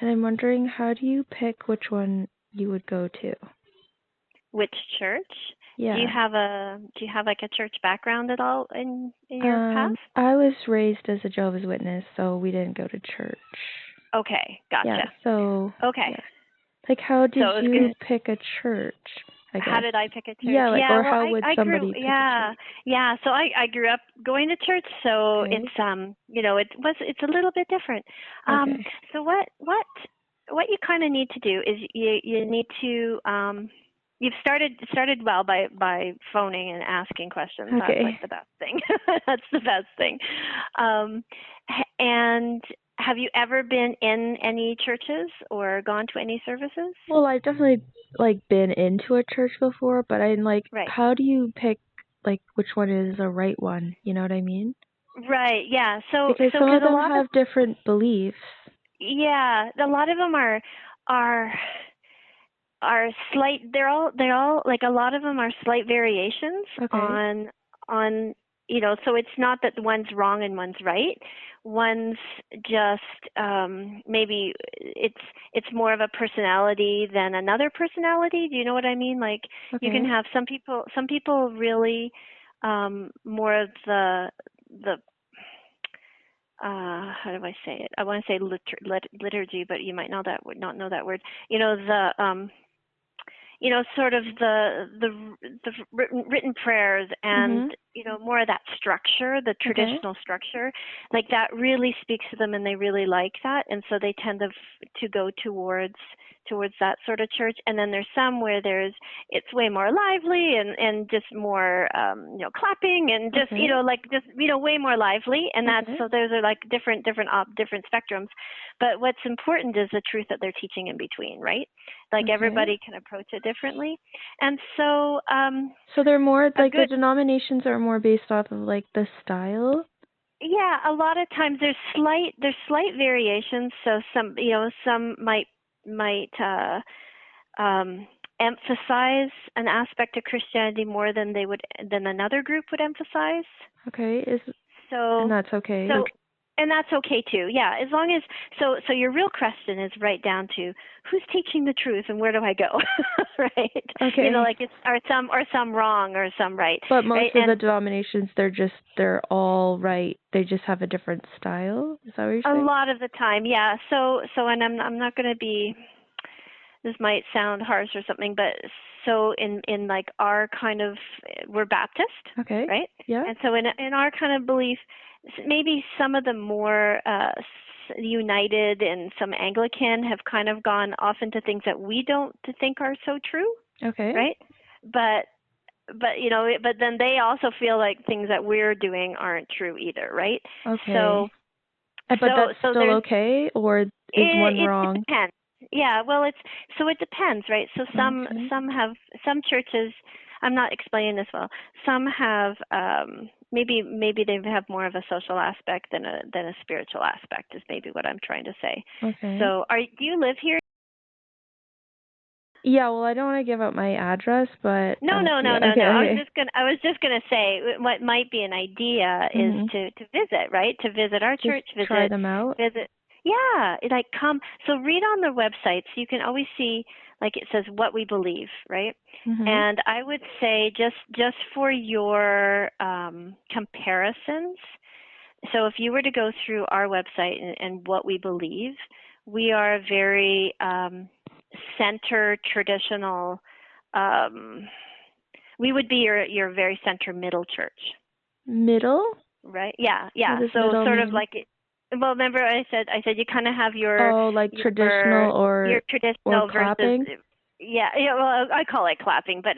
And I'm wondering, how do you pick which one you would go to? Which church? Yeah. Do you have like a church background at all in your past? I was raised as a Jehovah's Witness, so we didn't go to church. Okay, gotcha. Yeah, so Okay. yeah. Like, how did So you pick a church, I guess? how did I pick a church? Yeah, like, or well, how would somebody pick a church? Yeah. So I grew up going to church, so Okay. it's it's a little bit different. Okay. So what you kind of need to do is you need to you've started well by phoning and asking questions. Okay. That's like the best thing. That's the best thing. And have you ever been in any churches or gone to any services? Well, I've definitely been into a church before, but I'm like, Right. how do you pick which one is the right one? You know what I mean? Right. Yeah. Because some of them have different beliefs. Yeah, a lot of them are slight. They're all like, a lot of them are slight variations on so it's not that one's wrong and one's right. One's just maybe it's more of a personality than another personality. Do you know what I mean? Like, you can have some people really more of the how do I say it? I want to say liturgy, but you might not know that word. Sort of the written prayers and more of that structure, the traditional structure, like that really speaks to them, and they really like that, and so they tend to go towards that sort of church. And then there's some where it's way more lively and just more clapping and just way more lively, and that's so those are like different spectrums. But what's important is the truth that they're teaching in between, right? Like, everybody can approach it differently. And so so they're more the denominations are more based off of the style. Yeah, a lot of times there's slight variations. So some might emphasize an aspect of Christianity more than another group would emphasize. Okay, and that's okay. And that's okay too. Yeah, as long as so your real question is right down to who's teaching the truth and where do I go, right? Okay. Are some wrong or some right? But most of the denominations, they're all right. They just have a different style. Is that what you're saying? A lot of the time, yeah. So and I'm not going to be. This might sound harsh or something, but so in like our kind of, we're Baptist, right? Yeah. And so in our kind of belief, maybe some of the more United and some Anglican have kind of gone off into things that we don't think are so true. Okay. Right? But then they also feel like things that we're doing aren't true either, right? Okay. So, but that's still okay, or is one wrong? It depends. Yeah, well, it depends, right? So some churches, I'm not explaining this well. Some have maybe they have more of a social aspect than a spiritual aspect, is maybe what I'm trying to say. Okay. So do you live here? Yeah, well, I don't want to give out my address, but no. Okay. I was just gonna say what might be an idea is to visit, right? To visit our church, try them out. Yeah, come. So read on the websites. You can always see, like, it says what we believe, right? And I would say just for your comparisons. So if you were to go through our website and what we believe, we are very center traditional. We would be your very center middle church. Middle? Right? Yeah. So sort of like it. Well, remember I said you kind of have your traditional or clapping. Versus, yeah. Well, I call it clapping, but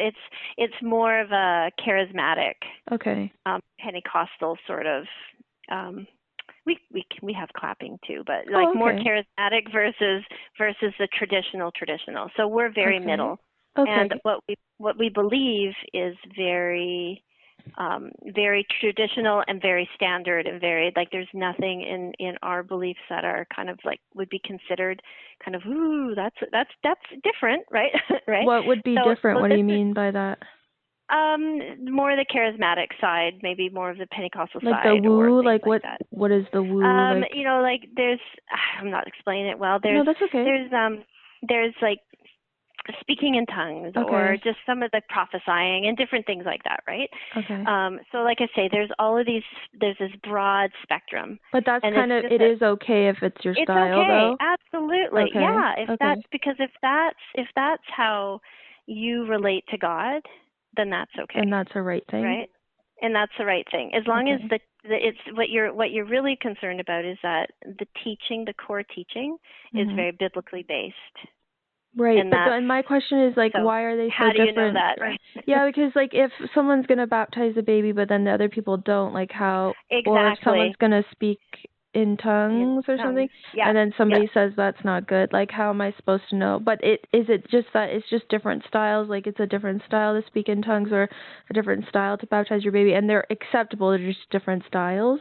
it's more of a charismatic, Pentecostal sort of. We have clapping too, but more charismatic versus the traditional. So we're very middle, and what we believe is very traditional and very standard and very, like, there's nothing in our beliefs that are kind of like would be considered kind of, ooh, that's different, right? Right. What would be different? What do you mean by that? More the charismatic side, maybe more of the Pentecostal Like side, the or woo, things like like that. what is the woo like? Like I'm not explaining it well. No, that's okay. There's like speaking in tongues, or just some of the prophesying and different things like that, right? Okay. So like I say, there's all of these, there's this broad spectrum. But that's kind of, it is okay if it's your style, okay, though? Absolutely. Okay. Yeah, if that's how you relate to God, then that's okay. And that's a right thing. Right? And that's the right thing. As long as it's what you're really concerned about is that the teaching, the core teaching, is very biblically based. Right, and but my question is, like, why are they so different? How do you know that, right? Yeah, because, like, if someone's going to baptize a baby, but then the other people don't, like, how... Exactly. Or if someone's going to speak in tongues or something, and then somebody says that's not good, like, how am I supposed to know? But is it just that it's just different styles, like, it's a different style to speak in tongues or a different style to baptize your baby, and they're acceptable, they're just different styles?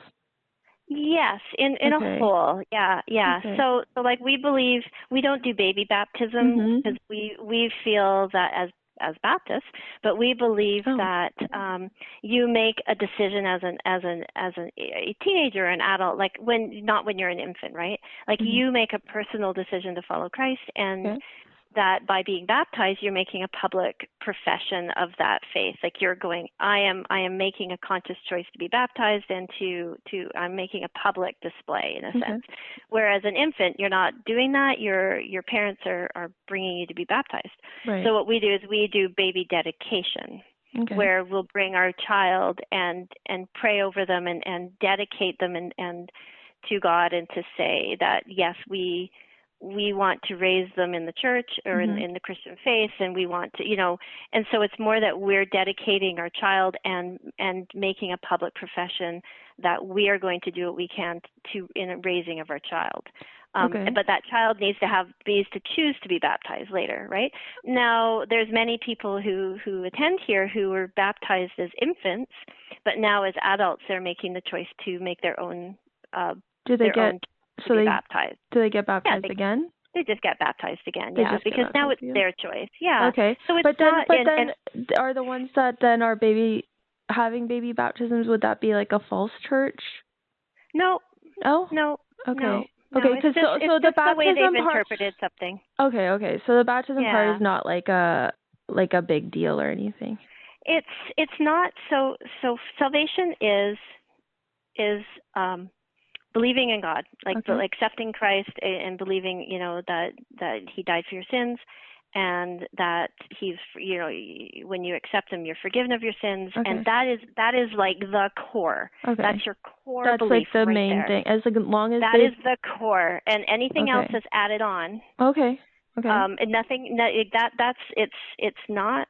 Yes, in a whole, yeah. Okay. So like we believe we don't do baby baptism because we feel that as Baptists, but we believe that you make a decision as a teenager or an adult, like not when you're an infant, right? Like you make a personal decision to follow Christ, and that by being baptized, you're making a public profession of that faith. Like you're going, I am making a conscious choice to be baptized, and I'm making a public display in a sense. Whereas an infant, you're not doing that. Your parents are bringing you to be baptized. Right. So what we do is we do baby dedication, where we'll bring our child and pray over them and dedicate them and to God, and to say that yes, we want to raise them in the church or in the Christian faith, and we want to, and so it's more that we're dedicating our child and making a public profession that we are going to do what we can in a raising of our child. But that child needs to choose to be baptized later, right? Now, there's many people who attend here who were baptized as infants, but now as adults they're making the choice to make their own. Do they get baptized again? They just get baptized again, because now it's their choice. Yeah. Okay. So it's then are the ones that then are having baby baptisms, would that be like a false church? No. Oh? No. Okay. No. Okay, it's just the baptism the way they've part, interpreted something. Okay. So the baptism part is not like a big deal or anything. It's not. So salvation is believing in God, like accepting Christ and believing, that He died for your sins, and that He's, when you accept Him, you're forgiven of your sins, and that is like the core. That's your core belief. That's like the right main there. thing. As long as that is the core, and anything else is added on. Okay. And nothing. It's not.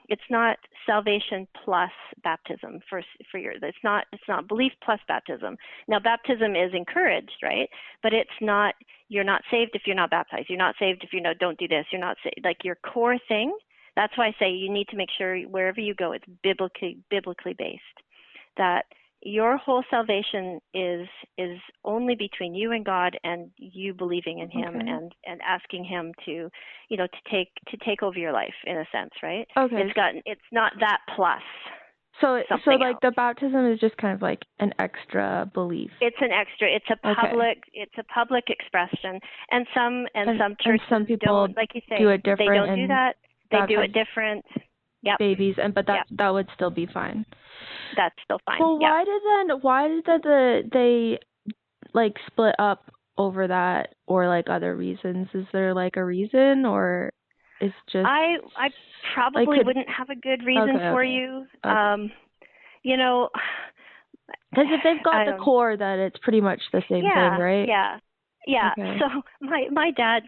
It's not salvation plus baptism for your. It's not belief plus baptism. Now, baptism is encouraged, right? But it's not. You're not saved if you're not baptized. You're not saved if you don't do this. You're not saved. Like your core thing. That's why I say you need to make sure wherever you go, it's biblically based. That your whole salvation is only between you and God, and you believing in Him and asking Him to take over your life in a sense, right? Okay. It's not that plus. So like the baptism is just kind of like an extra belief. It's an extra. It's a public expression, and some churches some people don't, like you say, do it different. They don't do that. They do it different. Yep. Babies, but that would still be fine. That's still fine. Well, why did they like split up over that, or like other reasons? Is there like a reason, or it's just I probably wouldn't have a good reason for you. Okay. Because if they've got the core, that it's pretty much the same thing, right? Yeah. Okay. So my dad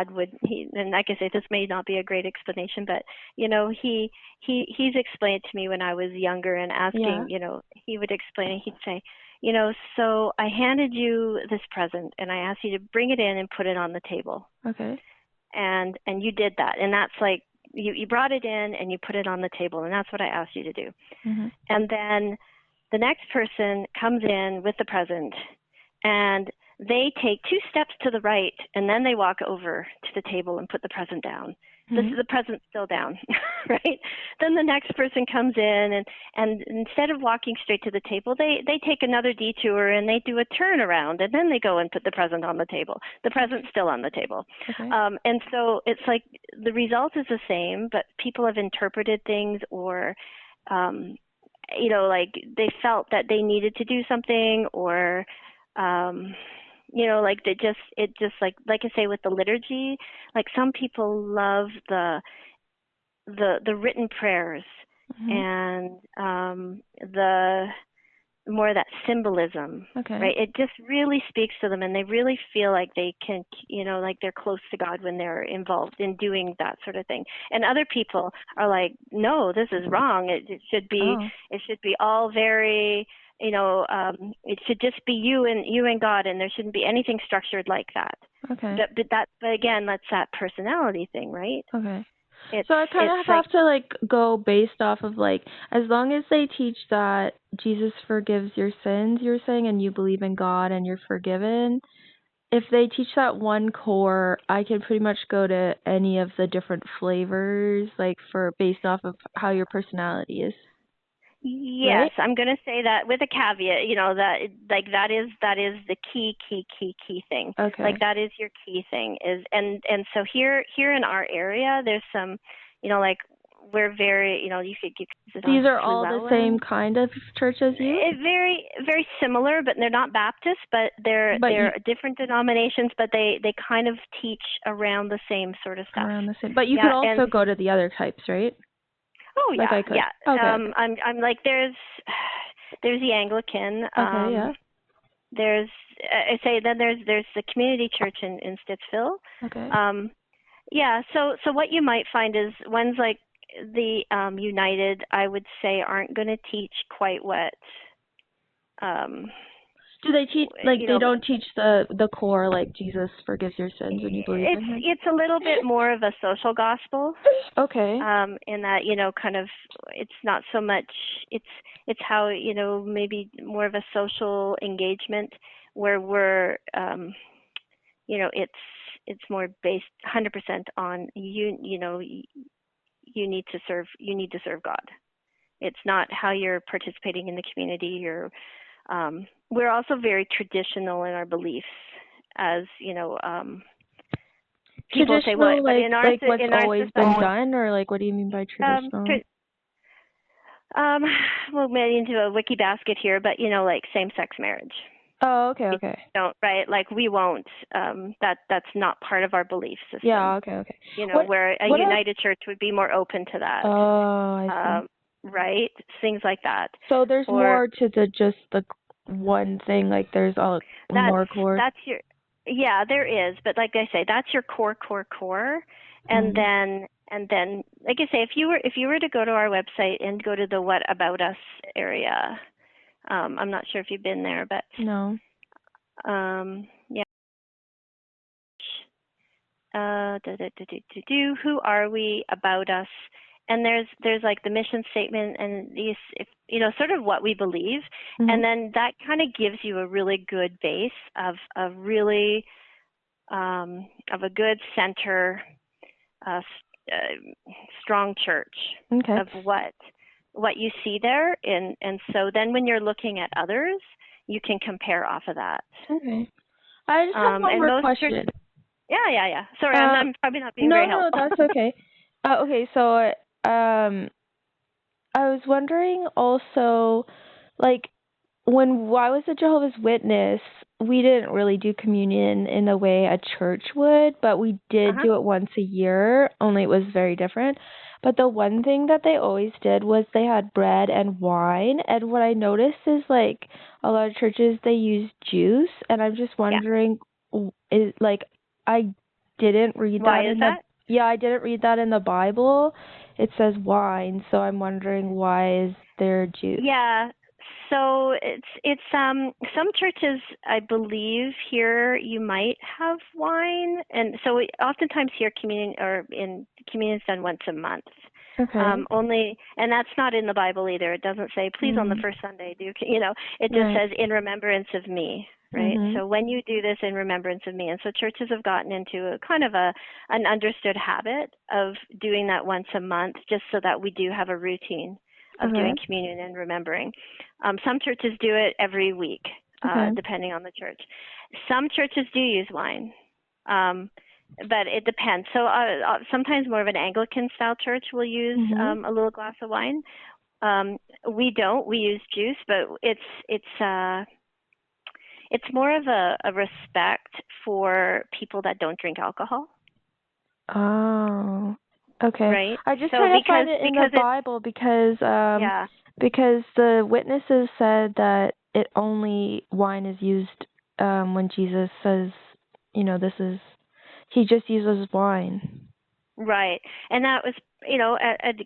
would, and like I say, this may not be a great explanation, but he's explained to me when I was younger and asking, he would explain it. He'd say, so I handed you this present and I asked you to bring it in and put it on the table. Okay. And you did that, and that's like you brought it in and you put it on the table, and that's what I asked you to do. And then the next person comes in with the present, and they take 2 steps to the right, and then they walk over to the table and put the present down. The present's still down, right? Then the next person comes in, and instead of walking straight to the table, they take another detour, and they do a turnaround, and then they go and put the present on the table. The present's still on the table. Okay. And so it's like the result is the same, but people have interpreted things, or like they felt that they needed to do something, or like it just like I say with the liturgy, like some people love the written prayers and the more that symbolism, right? It just really speaks to them, and they really feel like they can, like they're close to God when they're involved in doing that sort of thing. And other people are like, no, this is wrong. It should be all very, it should just be you and God, and there shouldn't be anything structured like that. Okay. But again, that's that personality thing, right? Okay. So I kind of have to go based off of as long as they teach that Jesus forgives your sins, you're saying, and you believe in God and you're forgiven. If they teach that one core, I can pretty much go to any of the different flavors, based off of how your personality is. Yes, right? I'm going to say that with a caveat, that is the key thing. Okay. That is your key thing and so here in our area, there's some, we're very, you could get these are all the same kind of church as you? Very, very similar, but they're not Baptist, but they're different denominations, but they kind of teach around the same sort of stuff. Around the same. But you could also go to the other types, right? Oh yeah, I could. yeah. Okay. I'm like there's the Anglican. Okay, yeah. There's then there's the community church in Stittsville. Okay. Yeah. So what you might find is ones like the United, I would say, aren't going to teach quite what. Do they teach they don't teach the core, like Jesus forgives your sins and you believe in him? It's a little bit more of a social gospel. Okay. In that, kind of, it's not so much, it's how, maybe more of a social engagement where we're, it's more based 100% on you need to serve God. It's not how you're participating in the community. We're also very traditional in our beliefs, as people say, "What?" But in our what's in our always been done, or what do you mean by traditional? We'll get into a wiki basket here, but same-sex marriage. Oh, okay. Don't, right? We won't. That's not part of our belief system. Yeah, okay. Where a United Church would be more open to that. Oh, I see. Right? Things like that. So there's more to just the one thing. There's more core. Yeah, there is. But like I say, that's your core. And then, like I say, if you were to go to our website and go to the What About Us area, I'm not sure if you've been there, but no. Yeah. Who are we? About us. And there's the mission statement and these, sort of what we believe, and then that kind of gives you a really good base of a really of a good center, strong church of what you see there, and so then when you're looking at others, you can compare off of that. Okay. I just have one more question. Yeah. Sorry, I'm probably not being very helpful. No, that's okay. Okay, so I was wondering also, when I was a Jehovah's Witness, we didn't really do communion in the way a church would, but we did do it once a year, only it was very different. But the one thing that they always did was they had bread and wine, and what I noticed is, a lot of churches, they use juice, and I'm just wondering, I didn't read Why that is that? I didn't read that in the Bible. It says wine, so I'm wondering, why is there juice? Yeah. So it's some churches, I believe, here you might have wine, and so we oftentimes here communion is done once a month. Okay. Only, and that's not in the Bible either. It doesn't say, please on the first Sunday do, it just says in remembrance of me, right? So when you do this in remembrance of me. And so churches have gotten into a kind of an understood habit of doing that once a month, just so that we do have a routine of doing communion and remembering. Some churches do it every week, depending on the church. Some churches do use wine. But it depends. So sometimes more of an Anglican-style church will use a little glass of wine. We don't. We use juice, but it's more of a respect for people that don't drink alcohol. Oh, okay. Right. I just try to find it in the Bible because the witnesses said that wine is used when Jesus says, this is. He just uses wine. Right. And that was,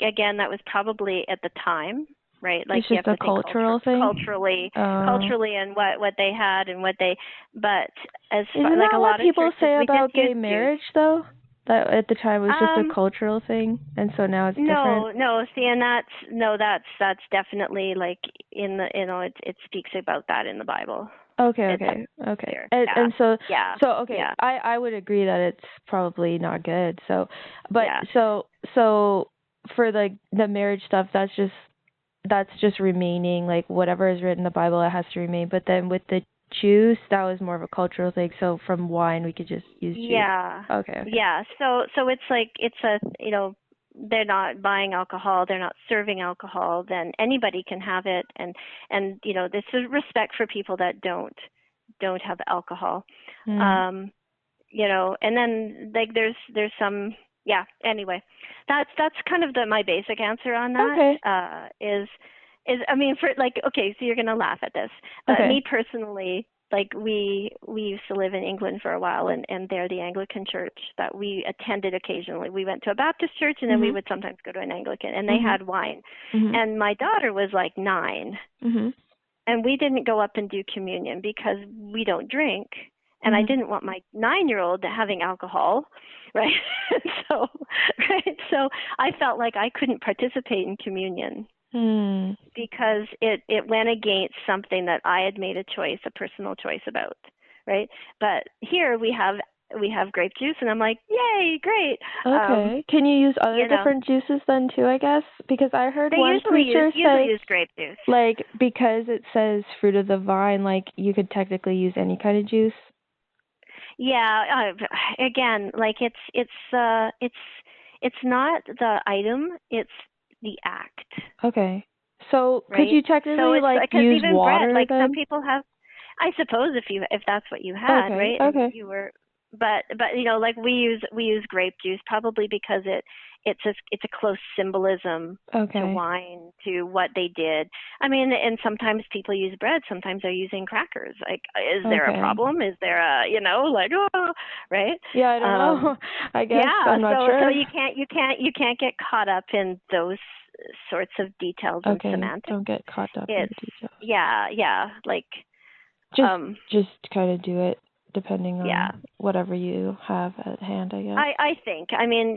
again, that was probably at the time, right? Like it's just a cultural thing? Culturally, and what they had and what they, but as Isn't like that a what lot of people churches, say about gay marriage, though? That at the time was just a cultural thing, and so now it's different? No, see, and that's definitely like it speaks about that in the Bible. Okay. And so okay, I would agree that it's probably not good. So, but so for the marriage stuff, that's just remaining, like whatever is written in the Bible, it has to remain. But then with the juice, that was more of a cultural thing. So from wine, we could just use juice. Yeah. Okay. Yeah. So it's like they're not buying alcohol, they're not serving alcohol, then anybody can have it, and this is respect for people that don't have alcohol. And then like there's some anyway, that's kind of my basic answer on that. Okay. Is I mean, for like, okay, so you're gonna laugh at this, but me personally, like we used to live in England for a while, and they're the Anglican church that we attended occasionally. We went to a Baptist church, and then we would sometimes go to an Anglican, and they had wine. And my daughter was like 9, and we didn't go up and do communion because we don't drink, and I didn't want my 9-year-old having alcohol, right? So I felt like I couldn't participate in communion. Because it went against something that I had made a personal choice about, right? But here we have grape juice, and I'm like, yay, great. Okay. Can you use other different juices then too, I guess? Because I heard one preacher say, use grape juice. Like, because it says fruit of the vine, like you could technically use any kind of juice. Yeah. Again, like it's not the item; it's the act. Okay. So could you technically use even water bread, like then? some people have, I suppose if that's what you had, right? Okay. And you were, but like we use grape juice probably because it's a close symbolism to wine, to what they did. I mean, and sometimes people use bread. Sometimes they're using crackers. Like, is there a problem? Is there right? Yeah, I don't know. I guess I'm not sure. So you can't get caught up in those sorts of details and semantics. Don't get caught up in the details. Yeah, like just kind of do it depending on whatever you have at hand, I guess. I think. I mean,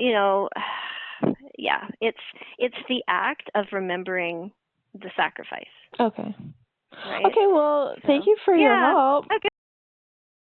it's the act of remembering the sacrifice. Okay. Right? Okay, well, thank you for your help. Okay.